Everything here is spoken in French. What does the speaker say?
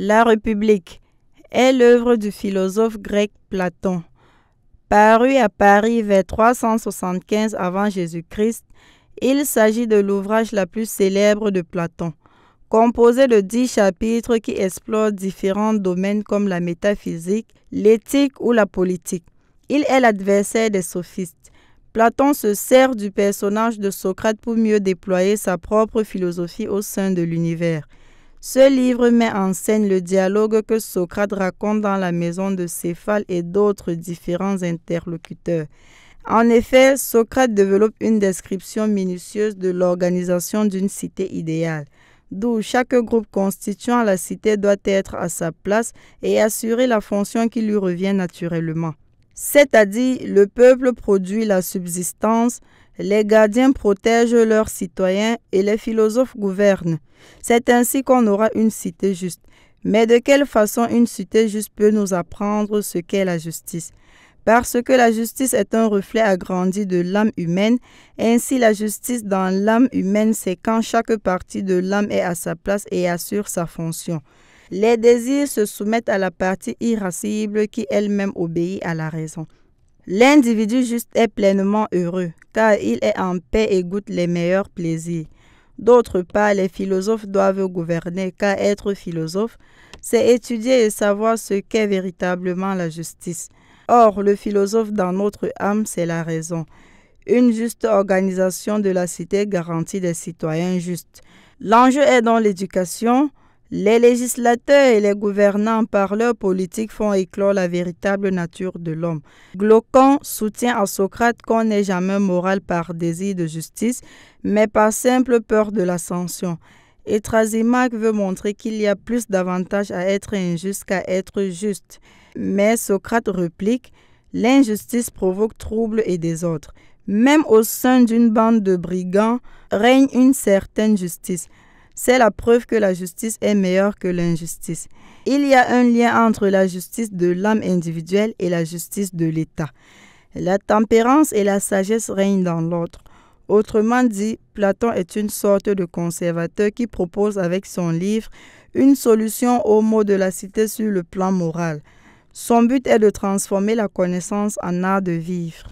La République est l'œuvre du philosophe grec Platon. Paru à Paris vers 375 avant Jésus-Christ, il s'agit de l'ouvrage la plus célèbre de Platon, composé de 10 chapitres qui explorent différents domaines comme la métaphysique, l'éthique ou la politique. Il est l'adversaire des sophistes. Platon se sert du personnage de Socrate pour mieux déployer sa propre philosophie au sein de l'univers. Ce livre met en scène le dialogue que Socrate raconte dans la maison de Céphale et d'autres différents interlocuteurs. En effet, Socrate développe une description minutieuse de l'organisation d'une cité idéale, d'où chaque groupe constituant la cité doit être à sa place et assurer la fonction qui lui revient naturellement. C'est-à-dire, le peuple produit la subsistance, les gardiens protègent leurs citoyens et les philosophes gouvernent. C'est ainsi qu'on aura une cité juste. Mais de quelle façon une cité juste peut nous apprendre ce qu'est la justice? Parce que la justice est un reflet agrandi de l'âme humaine, ainsi la justice dans l'âme humaine, c'est quand chaque partie de l'âme est à sa place et assure sa fonction. Les désirs se soumettent à la partie irascible qui elle-même obéit à la raison. L'individu juste est pleinement heureux, car il est en paix et goûte les meilleurs plaisirs. D'autre part, les philosophes doivent gouverner, car être philosophe, c'est étudier et savoir ce qu'est véritablement la justice. Or, le philosophe dans notre âme, c'est la raison. Une juste organisation de la cité garantit des citoyens justes. L'enjeu est dans l'éducation. Les législateurs et les gouvernants par leur politique font éclore la véritable nature de l'homme. Glaucon soutient à Socrate qu'on n'est jamais moral par désir de justice, mais par simple peur de la sanction. Et Thrasymachus veut montrer qu'il y a plus d'avantages à être injuste qu'à être juste. Mais Socrate réplique, l'injustice provoque trouble et désordre. Même au sein d'une bande de brigands règne une certaine justice. C'est la preuve que la justice est meilleure que l'injustice. Il y a un lien entre la justice de l'âme individuelle et la justice de l'État. La tempérance et la sagesse règnent dans l'autre. Autrement dit, Platon est une sorte de conservateur qui propose avec son livre une solution aux maux de la cité sur le plan moral. Son but est de transformer la connaissance en art de vivre.